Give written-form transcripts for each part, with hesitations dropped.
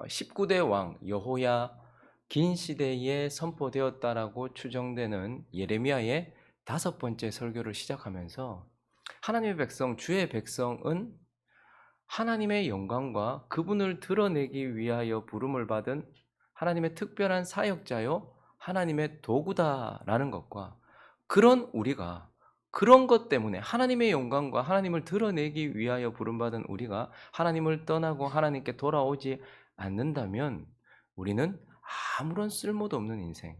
19대 왕 여호야 긴 시대에 선포되었다라고 추정되는 예레미야의 5번째 설교를 시작하면서 하나님의 백성, 주의 백성은 하나님의 영광과 그분을 드러내기 위하여 부름을 받은 하나님의 특별한 사역자요 하나님의 도구다라는 것과, 그런 우리가 그런 것 때문에 하나님의 영광과 하나님을 드러내기 위하여 부름받은 우리가 하나님을 떠나고 하나님께 돌아오지 않는다면 우리는 아무런 쓸모도 없는 인생,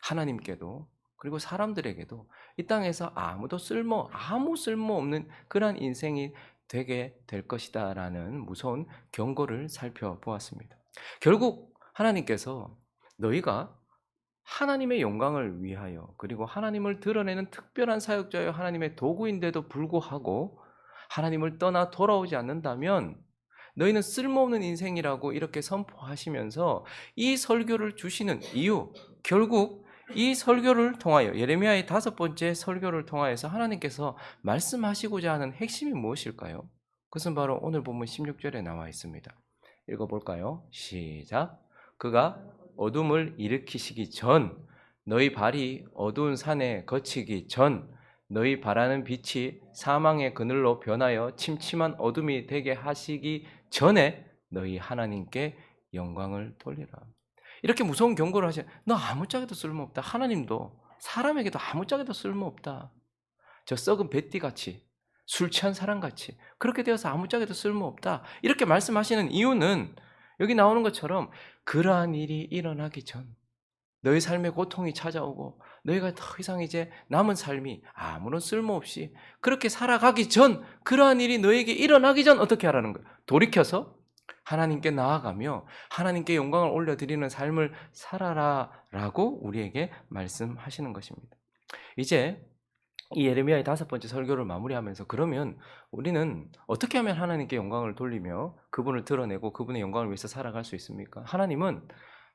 하나님께도 그리고 사람들에게도 이 땅에서 아무 쓸모 없는 그런 인생이 되게 될 것이다라는 무서운 경고를 살펴보았습니다. 결국 하나님께서 너희가 하나님의 영광을 위하여 그리고 하나님을 드러내는 특별한 사역자여 하나님의 도구인데도 불구하고 하나님을 떠나 돌아오지 않는다면 너희는 쓸모없는 인생이라고 이렇게 선포하시면서 이 설교를 주시는 이유, 결국 이 설교를 통하여 예레미야의 5번째 설교를 통하여서 하나님께서 말씀하시고자 하는 핵심이 무엇일까요? 그것은 바로 오늘 본문 16절에 나와 있습니다. 읽어볼까요? 시작. 그가 어둠을 일으키시기 전, 너희 발이 어두운 산에 거치기 전, 너희 바라는 빛이 사망의 그늘로 변하여 침침한 어둠이 되게 하시기 전에 너희 하나님께 영광을 돌리라. 이렇게 무서운 경고를 하셔. 너 아무짝에도 쓸모없다. 하나님도 사람에게도 아무짝에도 쓸모없다. 저 썩은 뱃띠같이, 술 취한 사람같이 그렇게 되어서 아무짝에도 쓸모없다. 이렇게 말씀하시는 이유는 여기 나오는 것처럼 그러한 일이 일어나기 전, 너희 삶에 고통이 찾아오고 너희가 더 이상 이제 남은 삶이 아무런 쓸모없이 그렇게 살아가기 전, 그러한 일이 너에게 일어나기 전 어떻게 하라는 거예요? 돌이켜서 하나님께 나아가며 하나님께 영광을 올려드리는 삶을 살아라라고 우리에게 말씀하시는 것입니다. 이제 이 예레미야의 5번째 설교를 마무리하면서 그러면 우리는 어떻게 하면 하나님께 영광을 돌리며 그분을 드러내고 그분의 영광을 위해서 살아갈 수 있습니까? 하나님은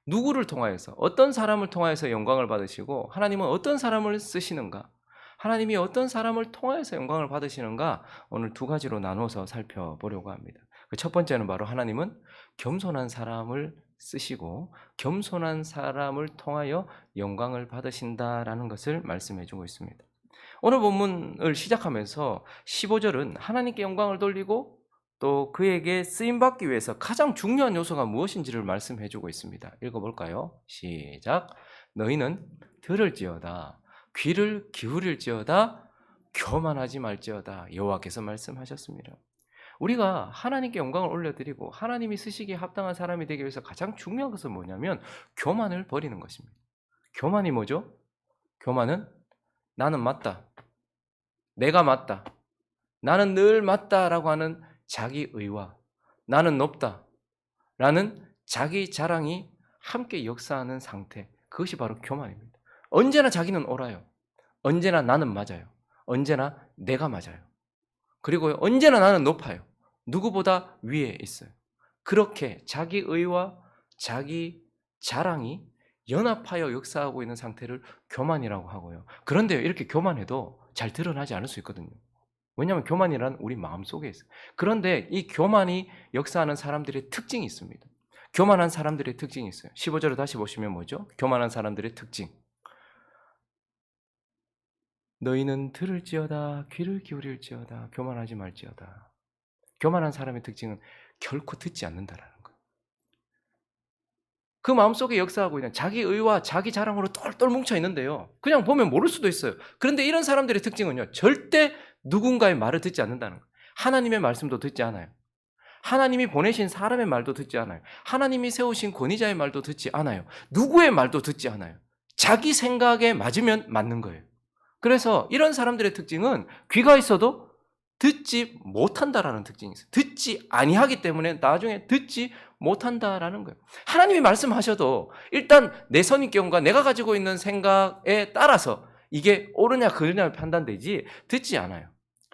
누구를 통하여서, 어떤 사람을 통하여서 영광을 받으시고 하나님은 어떤 사람을 쓰시는가, 하나님이 어떤 사람을 통하여서 영광을 받으시는가, 오늘 2가지로 나눠서 살펴보려고 합니다. 그 첫 번째는 바로 하나님은 겸손한 사람을 쓰시고 겸손한 사람을 통하여 영광을 받으신다라는 것을 말씀해 주고 있습니다. 오늘 본문을 시작하면서 15절은 하나님께 영광을 돌리고 또 그에게 쓰임받기 위해서 가장 중요한 요소가 무엇인지를 말씀해 주고 있습니다. 읽어볼까요? 시작. 너희는 들을지어다, 귀를 기울일지어다, 교만하지 말지어다. 여호와께서 말씀하셨습니다. 우리가 하나님께 영광을 올려드리고 하나님이 쓰시기에 합당한 사람이 되기 위해서 가장 중요한 것은 뭐냐면 교만을 버리는 것입니다. 교만이 뭐죠? 교만은 나는 맞다, 내가 맞다, 나는 늘 맞다라고 하는 자기의와 나는 높다라는 자기 자랑이 함께 역사하는 상태, 그것이 바로 교만입니다. 언제나 자기는 옳아요. 언제나 나는 맞아요. 언제나 내가 맞아요. 그리고 언제나 나는 높아요. 누구보다 위에 있어요. 그렇게 자기의와 자기 자랑이 연합하여 역사하고 있는 상태를 교만이라고 하고요. 그런데 이렇게 교만해도 잘 드러나지 않을 수 있거든요. 왜냐하면 교만이란 우리 마음속에 있어요. 그런데 이 교만이 역사하는 사람들의 특징이 있습니다. 교만한 사람들의 특징이 있어요. 15절을 다시 보시면 뭐죠? 교만한 사람들의 특징. 너희는 들을지어다, 귀를 기울일지어다, 교만하지 말지어다. 교만한 사람의 특징은 결코 듣지 않는다라는 거예요. 그 마음속에 역사하고 있는 자기 의와 자기 자랑으로 똘똘 뭉쳐 있는데요. 그냥 보면 모를 수도 있어요. 그런데 이런 사람들의 특징은요, 절대 누군가의 말을 듣지 않는다는 거예요. 하나님의 말씀도 듣지 않아요. 하나님이 보내신 사람의 말도 듣지 않아요. 하나님이 세우신 권위자의 말도 듣지 않아요. 누구의 말도 듣지 않아요. 자기 생각에 맞으면 맞는 거예요. 그래서 이런 사람들의 특징은 귀가 있어도 듣지 못한다라는 특징이 있어요. 듣지 아니하기 때문에 나중에 듣지 못한다라는 거예요. 하나님이 말씀하셔도 일단 내 선입견과 내가 가지고 있는 생각에 따라서 이게 옳으냐 그르냐 판단되지 듣지 않아요.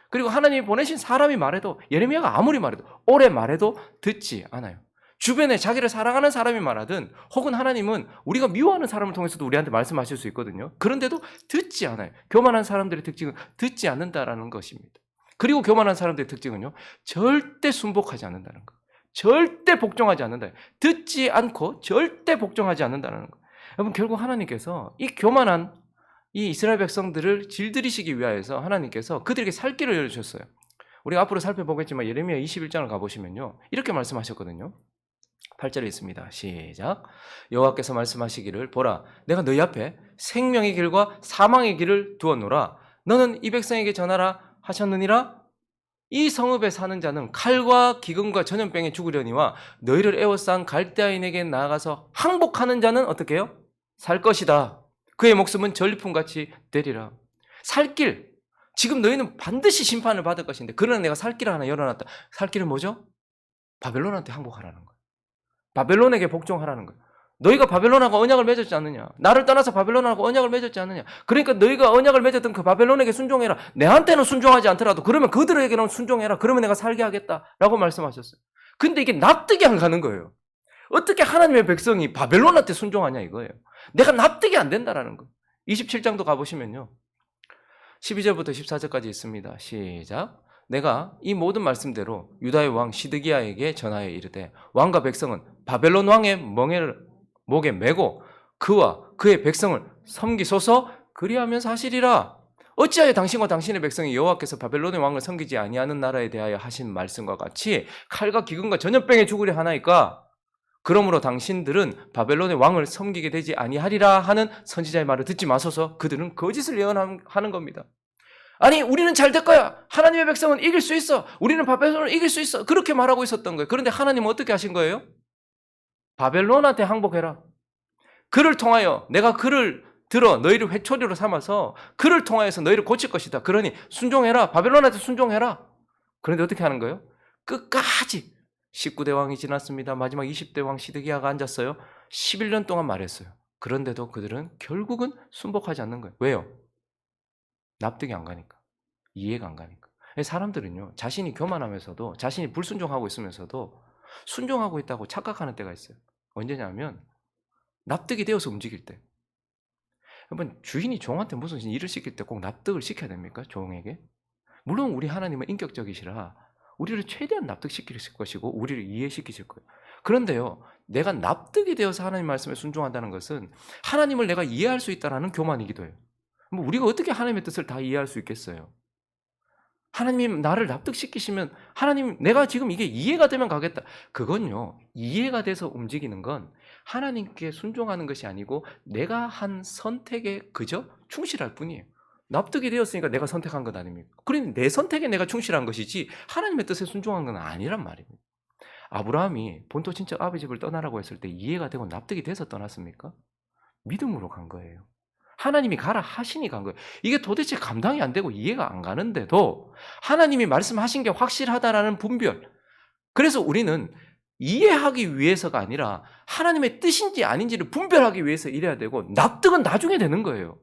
그리고 하나님이 보내신 사람이 말해도, 예레미야가 아무리 말해도, 오래 말해도 듣지 않아요. 주변에 자기를 사랑하는 사람이 말하든 혹은 하나님은 우리가 미워하는 사람을 통해서도 우리한테 말씀하실 수 있거든요. 그런데도 듣지 않아요. 교만한 사람들의 특징은 듣지 않는다라는 것입니다. 그리고 교만한 사람들의 특징은요, 절대 순복하지 않는다는 거. 절대 복종하지 않는다. 듣지 않고 절대 복종하지 않는다는 거. 여러분 결국 하나님께서 이 교만한 이 이스라엘 백성들을 길들이시기 위하여서 하나님께서 그들에게 살 길을 열어주셨어요. 우리가 앞으로 살펴보겠지만 예레미야 21장을 가보시면요. 이렇게 말씀하셨거든요. 8절에 있습니다. 시작. 여호와께서 말씀하시기를 보라 내가 너희 앞에 생명의 길과 사망의 길을 두었노라. 너는 이 백성에게 전하라 하셨느니라. 이 성읍에 사는 자는 칼과 기근과 전염병에 죽으려니와 너희를 에워싼 갈대아인에게 나아가서 항복하는 자는 어떻게 해요? 살 것이다. 그의 목숨은 전리품같이 되리라. 살 길. 지금 너희는 반드시 심판을 받을 것인데 그러나 내가 살 길을 하나 열어놨다. 살 길은 뭐죠? 바벨론한테 항복하라는 거예요. 바벨론에게 복종하라는 거예요. 너희가 바벨론하고 언약을 맺었지 않느냐? 나를 떠나서 바벨론하고 언약을 맺었지 않느냐? 그러니까 너희가 언약을 맺었던 그 바벨론에게 순종해라. 내한테는 순종하지 않더라도 그러면 그들에게는 순종해라. 그러면 내가 살게 하겠다라고 말씀하셨어요. 근데 이게 납득이 안 가는 거예요. 어떻게 하나님의 백성이 바벨론한테 순종하냐 이거예요. 내가 납득이 안 된다라는 거예요. 27장도 가보시면요. 12절부터 14절까지 있습니다. 시작. 내가 이 모든 말씀대로 유다의 왕 시드기야에게 전하여 이르되 왕과 백성은 바벨론 왕의 목에 메고 그와 그의 백성을 섬기소서. 그리하면 사실이라. 어찌하여 당신과 당신의 백성이 여호와께서 바벨론의 왕을 섬기지 아니하는 나라에 대하여 하신 말씀과 같이 칼과 기근과 전염병에 죽으려 하나이까? 그러므로 당신들은 바벨론의 왕을 섬기게 되지 아니하리라 하는 선지자의 말을 듣지 마소서. 그들은 거짓을 예언하는 겁니다. 아니 우리는 잘 될 거야. 하나님의 백성은 이길 수 있어. 우리는 바벨론을 이길 수 있어. 그렇게 말하고 있었던 거예요. 그런데 하나님은 어떻게 하신 거예요? 바벨론한테 항복해라. 그를 통하여 내가 그를 들어 너희를 회초리로 삼아서 그를 통하여서 너희를 고칠 것이다. 그러니 순종해라. 바벨론한테 순종해라. 그런데 어떻게 하는 거예요? 끝까지 19대 왕이 지났습니다. 마지막 20대 왕 시드기야가 앉았어요. 11년 동안 말했어요. 그런데도 그들은 결국은 순복하지 않는 거예요. 왜요? 납득이 안 가니까. 이해가 안 가니까. 사람들은요. 자신이 교만하면서도 자신이 불순종하고 있으면서도 순종하고 있다고 착각하는 때가 있어요. 언제냐면 납득이 되어서 움직일 때. 여러분 주인이 종한테 무슨 일을 시킬 때 꼭 납득을 시켜야 됩니까? 종에게? 물론 우리 하나님은 인격적이시라 우리를 최대한 납득시킬 것이고 우리를 이해시키실 거예요. 그런데요. 내가 납득이 되어서 하나님 말씀에 순종한다는 것은 하나님을 내가 이해할 수 있다는 교만이기도 해요. 뭐 우리가 어떻게 하나님의 뜻을 다 이해할 수 있겠어요? 하나님이 나를 납득시키시면 하나님 내가 지금 이게 이해가 되면 가겠다. 그건요. 이해가 돼서 움직이는 건 하나님께 순종하는 것이 아니고 내가 한 선택에 그저 충실할 뿐이에요. 납득이 되었으니까 내가 선택한 것 아닙니까? 그러니 내 선택에 내가 충실한 것이지 하나님의 뜻에 순종한 건 아니란 말입니다. 아브라함이 본토 친척 아버지 집을 떠나라고 했을 때 이해가 되고 납득이 돼서 떠났습니까? 믿음으로 간 거예요. 하나님이 가라 하시니 간 거예요. 이게 도대체 감당이 안 되고 이해가 안 가는데도 하나님이 말씀하신 게 확실하다라는 분별. 그래서 우리는 이해하기 위해서가 아니라 하나님의 뜻인지 아닌지를 분별하기 위해서 이래야 되고 납득은 나중에 되는 거예요.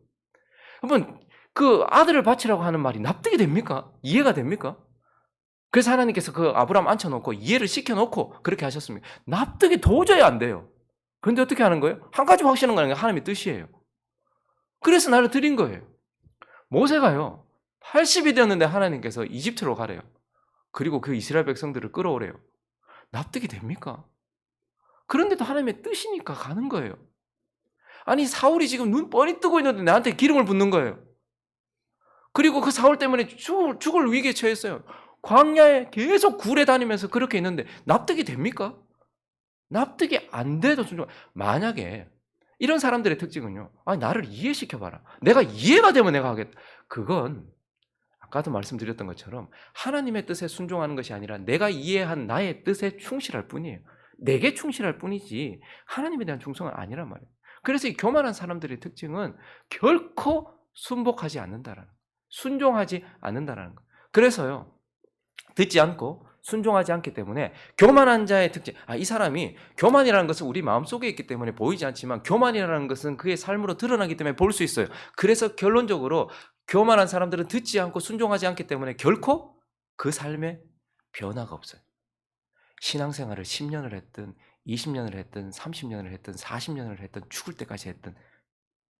여러분 그 아들을 바치라고 하는 말이 납득이 됩니까? 이해가 됩니까? 그래서 하나님께서 그 아브라함 앉혀놓고 이해를 시켜놓고 그렇게 하셨습니다. 납득이 도저히 안 돼요. 그런데 어떻게 하는 거예요? 한 가지 확신한 거는 하나님의 뜻이에요. 그래서 나를 드린 거예요. 모세가요. 80이 되었는데 하나님께서 이집트로 가래요. 그리고 그 이스라엘 백성들을 끌어오래요. 납득이 됩니까? 그런데도 하나님의 뜻이니까 가는 거예요. 아니 사울이 지금 눈 뻔히 뜨고 있는데 나한테 기름을 붓는 거예요. 그리고 그 사울 때문에 죽을 위기에 처했어요. 광야에 계속 굴에 다니면서 그렇게 있는데 납득이 됩니까? 납득이 안 돼도 순종. 만약에 이런 사람들의 특징은요. 아니 나를 이해시켜봐라. 내가 이해가 되면 내가 하겠다. 그건 아까도 말씀드렸던 것처럼 하나님의 뜻에 순종하는 것이 아니라 내가 이해한 나의 뜻에 충실할 뿐이에요. 내게 충실할 뿐이지 하나님에 대한 충성은 아니란 말이에요. 그래서 이 교만한 사람들의 특징은 결코 순복하지 않는다라는 거예요. 순종하지 않는다라는 거예요. 그래서요. 듣지 않고 순종하지 않기 때문에 교만한 자의 특징. 이 사람이 교만이라는 것은 우리 마음속에 있기 때문에 보이지 않지만 교만이라는 것은 그의 삶으로 드러나기 때문에 볼 수 있어요. 그래서 결론적으로 교만한 사람들은 듣지 않고 순종하지 않기 때문에 결코 그 삶에 변화가 없어요. 신앙생활을 10년을 했든 20년을 했든 30년을 했든 40년을 했든 죽을 때까지 했든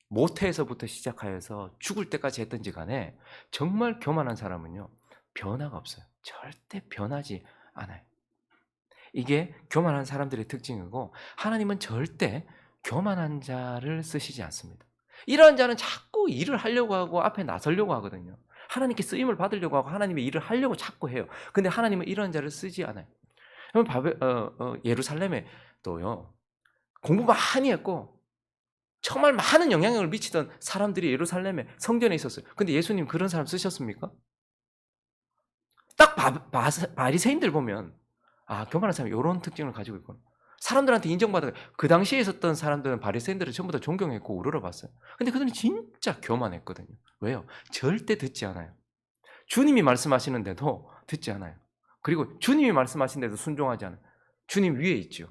모태에서부터 시작하여서 죽을 때까지 했든지 간에 정말 교만한 사람은요. 변화가 없어요. 절대 변하지 않아요. 이게 교만한 사람들의 특징이고 하나님은 절대 교만한 자를 쓰시지 않습니다. 이러한 자는 자꾸 일을 하려고 하고 앞에 나서려고 하거든요. 하나님께 쓰임을 받으려고 하고 하나님의 일을 하려고 자꾸 해요. 근데 하나님은 이런 자를 쓰지 않아요. 예루살렘에 또요 공부 많이 했고 정말 많은 영향력을 미치던 사람들이 예루살렘에 성전에 있었어요. 근데 예수님 그런 사람 쓰셨습니까? 딱 바리새인들 보면 교만한 사람이 이런 특징을 가지고 있구나. 사람들한테 인정받아. 그 당시에 있었던 사람들은 바리새인들을 전부 다 존경했고 우러러봤어요. 근데 그들은 진짜 교만했거든요. 왜요? 절대 듣지 않아요. 주님이 말씀하시는데도 듣지 않아요. 그리고 주님이 말씀하시는데도 순종하지 않아요. 주님 위에 있죠.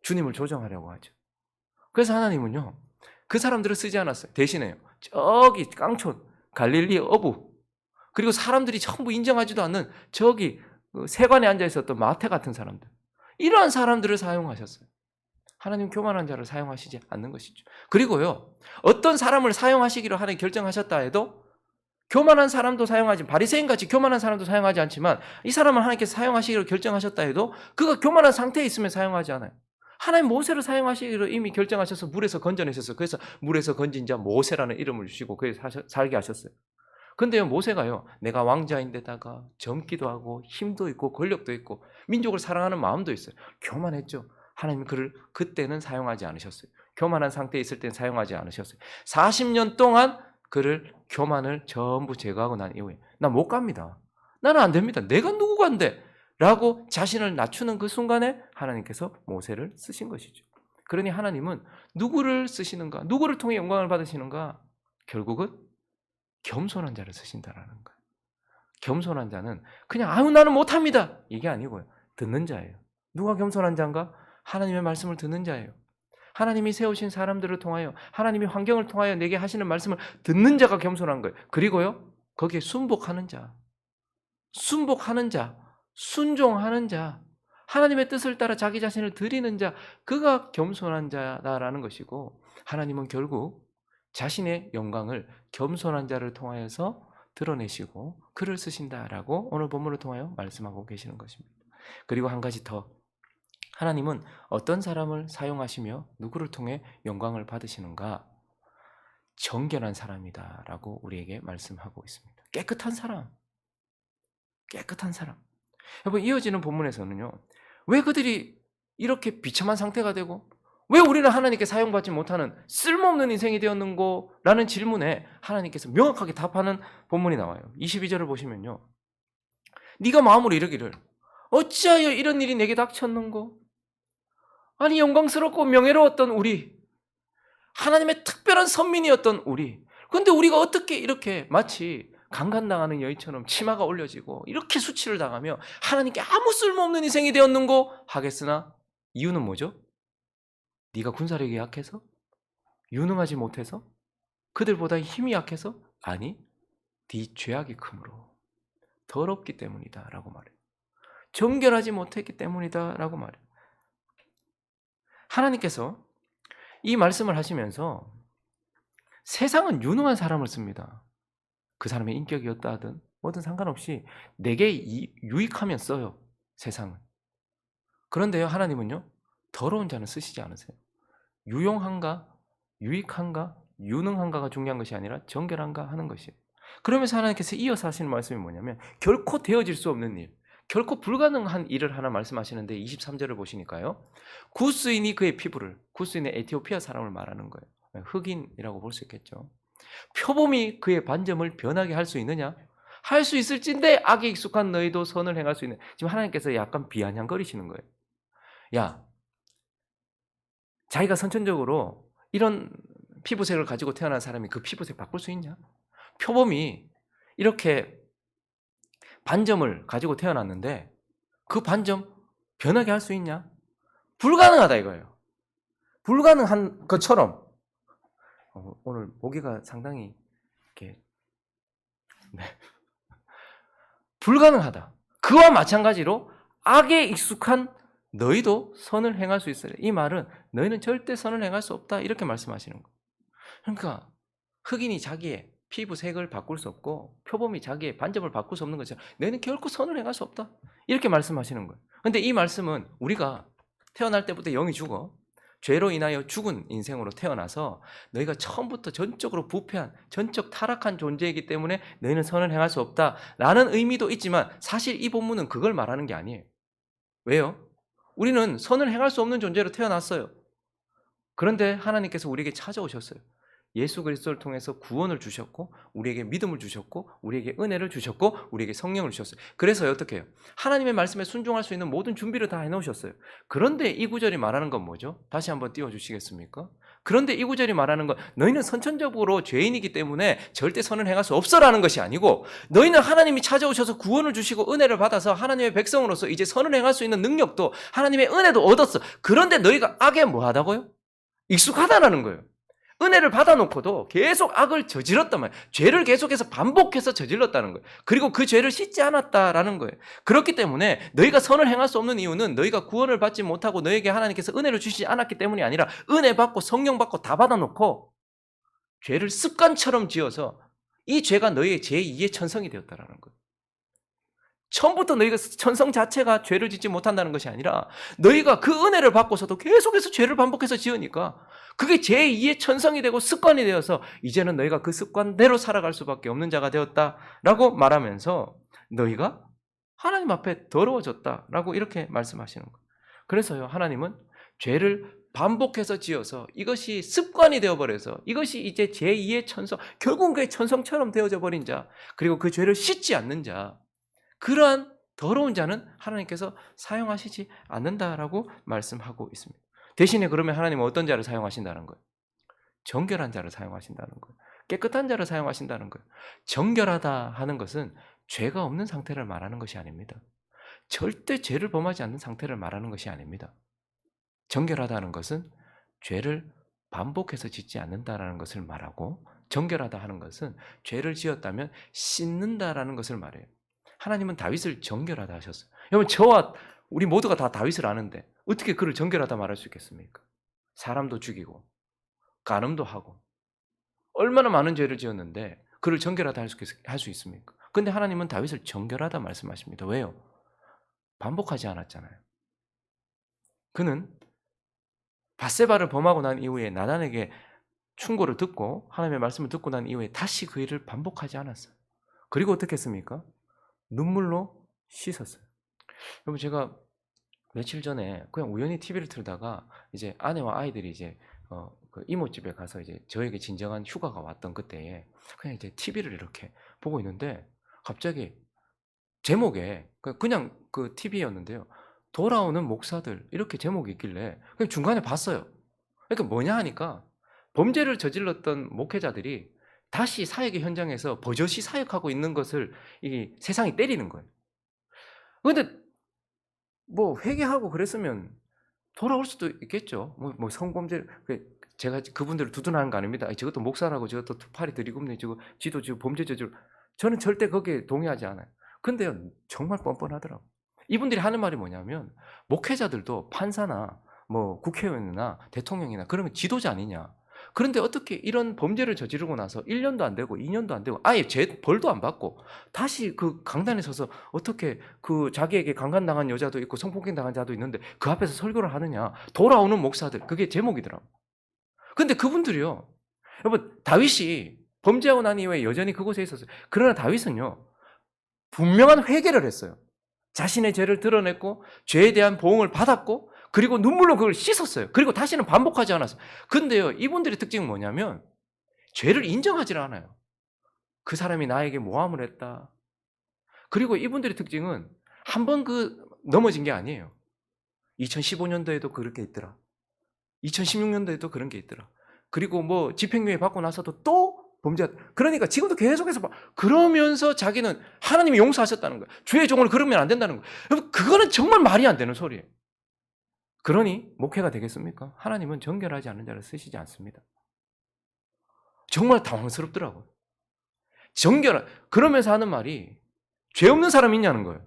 주님을 조정하려고 하죠. 그래서 하나님은요, 그 사람들을 쓰지 않았어요. 대신에요, 저기 깡촌, 갈릴리 어부, 그리고 사람들이 전부 인정하지도 않는 저기 세관에 앉아 있었던 마태 같은 사람들, 이러한 사람들을 사용하셨어요. 하나님 교만한 자를 사용하시지 않는 것이죠. 그리고요, 어떤 사람을 사용하시기로 하나님 결정하셨다 해도 교만한 사람도 사용하지, 바리새인같이 교만한 사람도 사용하지 않지만 이 사람을 하나님께서 사용하시기로 결정하셨다 해도 그가 교만한 상태에 있으면 사용하지 않아요. 하나님 모세를 사용하시기로 이미 결정하셔서 물에서 건져내셨어요. 그래서 물에서 건진 자 모세라는 이름을 주시고 그에서 살게 하셨어요. 근데요, 모세가요, 내가 왕자인데다가 젊기도 하고 힘도 있고 권력도 있고 민족을 사랑하는 마음도 있어요. 교만했죠. 하나님 그를 그때는 사용하지 않으셨어요. 교만한 상태에 있을 때는 사용하지 않으셨어요. 40년 동안 그를 교만을 전부 제거하고 난 이후에 나 못 갑니다. 나는 안 됩니다. 내가 누구간데? 라고 자신을 낮추는 그 순간에 하나님께서 모세를 쓰신 것이죠. 그러니 하나님은 누구를 쓰시는가? 누구를 통해 영광을 받으시는가? 결국은 겸손한 자를 쓰신다라는 거예요. 겸손한 자는 그냥 나는 못합니다 이게 아니고요. 듣는 자예요. 누가 겸손한 자인가? 하나님의 말씀을 듣는 자예요. 하나님이 세우신 사람들을 통하여 하나님이 환경을 통하여 내게 하시는 말씀을 듣는 자가 겸손한 거예요. 그리고요, 거기에 순복하는 자, 순종하는 자, 하나님의 뜻을 따라 자기 자신을 드리는 자, 그가 겸손한 자다라는 것이고, 하나님은 결국 자신의 영광을 겸손한 자를 통하여서 드러내시고 그를 쓰신다라고 오늘 본문을 통하여 말씀하고 계시는 것입니다. 그리고 한 가지 더, 하나님은 어떤 사람을 사용하시며 누구를 통해 영광을 받으시는가? 정결한 사람이다라고 우리에게 말씀하고 있습니다. 깨끗한 사람. 여러분, 이어지는 본문에서는요, 왜 그들이 이렇게 비참한 상태가 되고 왜 우리는 하나님께 사용받지 못하는 쓸모없는 인생이 되었는고? 라는 질문에 하나님께서 명확하게 답하는 본문이 나와요. 22절을 보시면요, 네가 마음으로 이르기를 어찌하여 이런 일이 내게 닥쳤는고? 아니, 영광스럽고 명예로웠던 우리, 하나님의 특별한 선민이었던 우리, 근데 우리가 어떻게 이렇게 마치 강간당하는 여인처럼 치마가 올려지고 이렇게 수치를 당하며 하나님께 아무 쓸모없는 인생이 되었는고 하겠으나 이유는 뭐죠? 네가 군사력이 약해서? 유능하지 못해서? 그들보다 힘이 약해서? 아니, 네 죄악이 크므로 더럽기 때문이다 라고 말해요. 정결하지 못했기 때문이다 라고 말해요. 하나님께서 이 말씀을 하시면서 세상은 유능한 사람을 씁니다. 그 사람의 인격이 어떠하든 뭐든 상관없이 내게 유익하면 써요, 세상은. 그런데요, 하나님은요, 더러운 자는 쓰시지 않으세요. 유용한가, 유익한가, 유능한가가 중요한 것이 아니라 정결한가 하는 것이에요. 그러면서 하나님께서 이어서 하시는 말씀이 뭐냐면 결코 되어질 수 없는 일, 결코 불가능한 일을 하나 말씀하시는데 23절을 보시니까요, 구스인이 그의 피부를, 구스인의 에티오피아 사람을 말하는 거예요. 흑인이라고 볼 수 있겠죠. 표범이 그의 반점을 변하게 할 수 있느냐? 할 수 있을진데 악에 익숙한 너희도 선을 행할 수 있는. 지금 하나님께서 약간 비아냥거리시는 거예요. 야, 자기가 선천적으로 이런 피부색을 가지고 태어난 사람이 그 피부색 바꿀 수 있냐? 표범이 이렇게 반점을 가지고 태어났는데 그 반점 변하게 할 수 있냐? 불가능하다 이거예요. 불가능한 것처럼 오늘 보기가 상당히 이렇게 불가능하다. 그와 마찬가지로 악에 익숙한 너희도 선을 행할 수 있으래. 이 말은 너희는 절대 선을 행할 수 없다 이렇게 말씀하시는 거예요. 그러니까 흑인이 자기의 피부색을 바꿀 수 없고 표범이 자기의 반점을 바꿀 수 없는 것처럼 너희는 결코 선을 행할 수 없다 이렇게 말씀하시는 거예요. 근데 이 말씀은 우리가 태어날 때부터 영이 죽어 죄로 인하여 죽은 인생으로 태어나서 너희가 처음부터 전적으로 부패한 전적 타락한 존재이기 때문에 너희는 선을 행할 수 없다라는 의미도 있지만 사실 이 본문은 그걸 말하는 게 아니에요. 왜요? 우리는 선을 행할 수 없는 존재로 태어났어요. 그런데 하나님께서 우리에게 찾아오셨어요. 예수 그리스도를 통해서 구원을 주셨고 우리에게 믿음을 주셨고 우리에게 은혜를 주셨고 우리에게 성령을 주셨어요. 그래서 어떻게 해요? 하나님의 말씀에 순종할 수 있는 모든 준비를 다 해놓으셨어요. 그런데 이 구절이 말하는 건 뭐죠? 다시 한번 띄워주시겠습니까? 그런데 이 구절이 말하는 건 너희는 선천적으로 죄인이기 때문에 절대 선을 행할 수 없어라는 것이 아니고 너희는 하나님이 찾아오셔서 구원을 주시고 은혜를 받아서 하나님의 백성으로서 이제 선을 행할 수 있는 능력도 하나님의 은혜도 얻었어. 그런데 너희가 악에 뭐 하다고요? 익숙하다라는 거예요. 은혜를 받아놓고도 계속 악을 저질렀단 말이에요. 죄를 계속해서 반복해서 저질렀다는 거예요. 그리고 그 죄를 씻지 않았다라는 거예요. 그렇기 때문에 너희가 선을 행할 수 없는 이유는 너희가 구원을 받지 못하고 너에게 하나님께서 은혜를 주시지 않았기 때문이 아니라 은혜 받고 성령 받고 다 받아놓고 죄를 습관처럼 지어서 이 죄가 너희의 제2의 천성이 되었다라는 거예요. 처음부터 너희가 천성 자체가 죄를 짓지 못한다는 것이 아니라 너희가 그 은혜를 받고서도 계속해서 죄를 반복해서 지으니까 그게 제2의 천성이 되고 습관이 되어서 이제는 너희가 그 습관대로 살아갈 수밖에 없는 자가 되었다라고 말하면서 너희가 하나님 앞에 더러워졌다라고 이렇게 말씀하시는 거예요. 그래서요, 하나님은 죄를 반복해서 지어서 이것이 습관이 되어버려서 이것이 이제 제2의 천성, 결국은 그의 천성처럼 되어져 버린 자, 그리고 그 죄를 씻지 않는 자, 그러한 더러운 자는 하나님께서 사용하시지 않는다라고 말씀하고 있습니다. 대신에 그러면 하나님은 어떤 자를 사용하신다는 거예요? 정결한 자를 사용하신다는 거예요. 깨끗한 자를 사용하신다는 거예요. 정결하다 하는 것은 죄가 없는 상태를 말하는 것이 아닙니다. 절대 죄를 범하지 않는 상태를 말하는 것이 아닙니다. 정결하다는 것은 죄를 반복해서 짓지 않는다라는 것을 말하고 정결하다 하는 것은 죄를 지었다면 씻는다라는 것을 말해요. 하나님은 다윗을 정결하다 하셨어요. 여러분, 저와 우리 모두가 다 다윗을 아는데 어떻게 그를 정결하다 말할 수 있겠습니까? 사람도 죽이고 간음도 하고 얼마나 많은 죄를 지었는데 그를 정결하다 할 수 있습니까? 근데 하나님은 다윗을 정결하다 말씀하십니다. 왜요? 반복하지 않았잖아요. 그는 밧세바를 범하고 난 이후에 나단에게 충고를 듣고 하나님의 말씀을 듣고 난 이후에 다시 그 일을 반복하지 않았어요. 그리고 어떻게 했습니까? 눈물로 씻었어요. 여러분, 제가 며칠 전에 그냥 우연히 TV를 틀다가 이제 아내와 아이들이 이제 그 이모집에 가서 이제 저에게 진정한 휴가가 왔던 그때에 그냥 이제 TV를 이렇게 보고 있는데 갑자기 제목에 그냥 그 TV였는데요. 돌아오는 목사들 이렇게 제목이 있길래 그냥 중간에 봤어요. 그러니까 뭐냐 하니까 범죄를 저질렀던 목회자들이 다시 사역의 현장에서 버젓이 사역하고 있는 것을 이 세상이 때리는 거예요. 그런데 뭐 회개하고 그랬으면 돌아올 수도 있겠죠. 뭐 성범죄 제가 그분들을 두둔하는 거 아닙니다. 저것도 목사라고 저것도 팔이 들이굽네 저거 지도 지금 범죄 저질 저는 절대 거기에 동의하지 않아요. 근데요, 정말 뻔뻔하더라고. 이분들이 하는 말이 뭐냐면 목회자들도 판사나 뭐 국회의원이나 대통령이나 그러면 지도자 아니냐. 그런데 어떻게 이런 범죄를 저지르고 나서 1년도 안 되고 2년도 안 되고 아예 벌도 안 받고 다시 그 강단에 서서 어떻게 그 자기에게 강간당한 여자도 있고 성폭행 당한 자도 있는데 그 앞에서 설교를 하느냐. 돌아오는 목사들. 그게 제목이더라고. 근데 그분들이요. 여러분, 다윗이 범죄하고 난 이후에 여전히 그곳에 있었어요. 그러나 다윗은요, 분명한 회개를 했어요. 자신의 죄를 드러냈고 죄에 대한 보응을 받았고 그리고 눈물로 그걸 씻었어요. 그리고 다시는 반복하지 않았어요. 근데요, 이분들의 특징은 뭐냐면 죄를 인정하지 않아요. 그 사람이 나에게 모함을 했다. 그리고 이분들의 특징은 한 번 넘어진 게 아니에요. 2015년도에도 그렇게 있더라. 2016년도에도 그런 게 있더라. 그리고 뭐 집행유예 받고 나서도 또 범죄. 그러니까 지금도 계속해서 그러면서 자기는 하나님이 용서하셨다는 거예요. 주의 종을 그러면 안 된다는 거예요. 여러분, 그거는 정말 말이 안 되는 소리예요. 그러니 목회가 되겠습니까? 하나님은 정결하지 않은 자를 쓰시지 않습니다. 정말 당황스럽더라고요. 그러면서 하는 말이 죄 없는 사람 있냐는 거예요.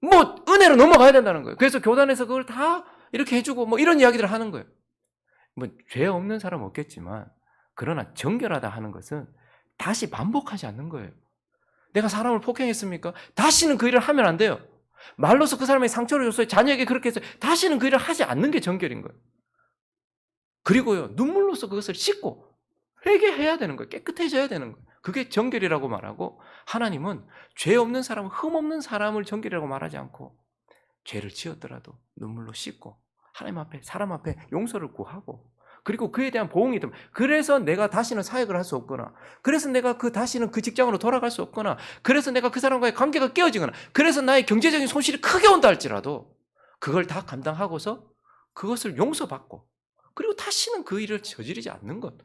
뭐 은혜로 넘어가야 된다는 거예요. 그래서 교단에서 그걸 다 이렇게 해주고 뭐 이런 이야기들을 하는 거예요. 뭐 죄 없는 사람 없겠지만 그러나 정결하다 하는 것은 다시 반복하지 않는 거예요. 내가 사람을 폭행했습니까? 다시는 그 일을 하면 안 돼요. 말로서 그 사람에게 상처를 줬어요. 자녀에게 그렇게 했어요. 다시는 그 일을 하지 않는 게 정결인 거예요. 그리고요, 눈물로서 그것을 씻고 회개해야 되는 거예요. 깨끗해져야 되는 거예요. 그게 정결이라고 말하고, 하나님은 죄 없는 사람, 흠 없는 사람을 정결이라고 말하지 않고 죄를 지었더라도 눈물로 씻고 하나님 앞에, 사람 앞에 용서를 구하고, 그리고 그에 대한 보응이 좀, 그래서 내가 다시는 사역을 할 수 없거나, 그래서 내가 다시는 그 직장으로 돌아갈 수 없거나, 그래서 내가 그 사람과의 관계가 깨어지거나, 그래서 나의 경제적인 손실이 크게 온다 할지라도 그걸 다 감당하고서 그것을 용서받고, 그리고 다시는 그 일을 저지르지 않는 것,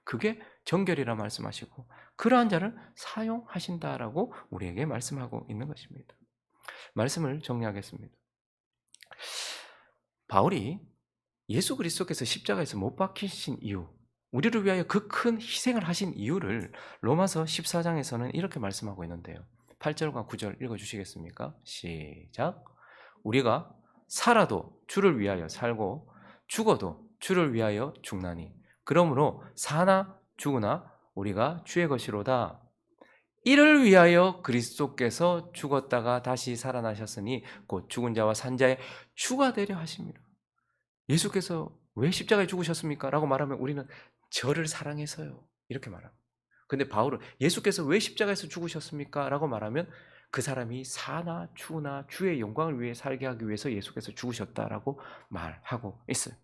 그게 정결이라 말씀하시고 그러한 자를 사용하신다라고 우리에게 말씀하고 있는 것입니다. 말씀을 정리하겠습니다. 바울이 예수 그리스도께서 십자가에서 못 박히신 이유, 우리를 위하여 그 큰 희생을 하신 이유를 로마서 14장에서는 이렇게 말씀하고 있는데요. 8절과 9절 읽어주시겠습니까? 시작. 우리가 살아도 주를 위하여 살고 죽어도 주를 위하여 죽나니 그러므로 사나 죽으나 우리가 주의 것이로다. 이를 위하여 그리스도께서 죽었다가 다시 살아나셨으니 곧 죽은 자와 산 자의 주가 되려 하십니다. 예수께서 왜 십자가에 죽으셨습니까? 라고 말하면 우리는 저를 사랑해서요, 이렇게 말합니다. 근데 바울은 예수께서 왜 십자가에서 죽으셨습니까? 라고 말하면 그 사람이 사나 죽으나 주의 영광을 위해 살게 하기 위해서 예수께서 죽으셨다라고 말하고 있어요.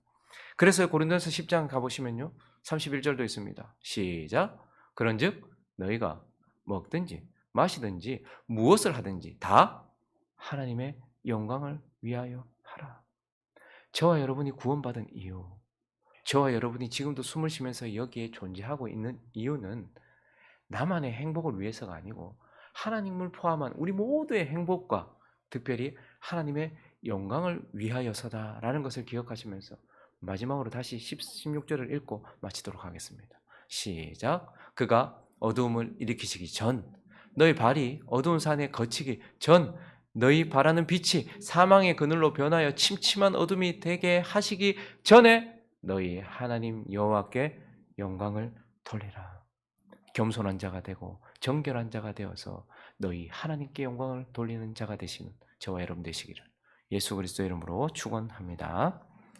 그래서 고린도서 10장 가보시면요, 31절도 있습니다. 시작. 그런즉 너희가 먹든지 마시든지 무엇을 하든지 다 하나님의 영광을 위하여 하라. 저와 여러분이 구원받은 이유, 저와 여러분이 지금도 숨을 쉬면서 여기에 존재하고 있는 이유는 나만의 행복을 위해서가 아니고 하나님을 포함한 우리 모두의 행복과 특별히 하나님의 영광을 위하여서다라는 것을 기억하시면서 마지막으로 다시 16절을 읽고 마치도록 하겠습니다. 시작. 그가 어두움을 일으키시기 전, 너희 발이 어두운 산에 거치기 전, 너희 바라는 빛이 사망의 그늘로 변하여 침침한 어둠이 되게 하시기 전에 너희 하나님 여호와께 영광을 돌리라. 겸손한 자가 되고 정결한 자가 되어서 너희 하나님께 영광을 돌리는 자가 되시는 저와 여러분 되시기를 예수 그리스도의 이름으로 축원합니다.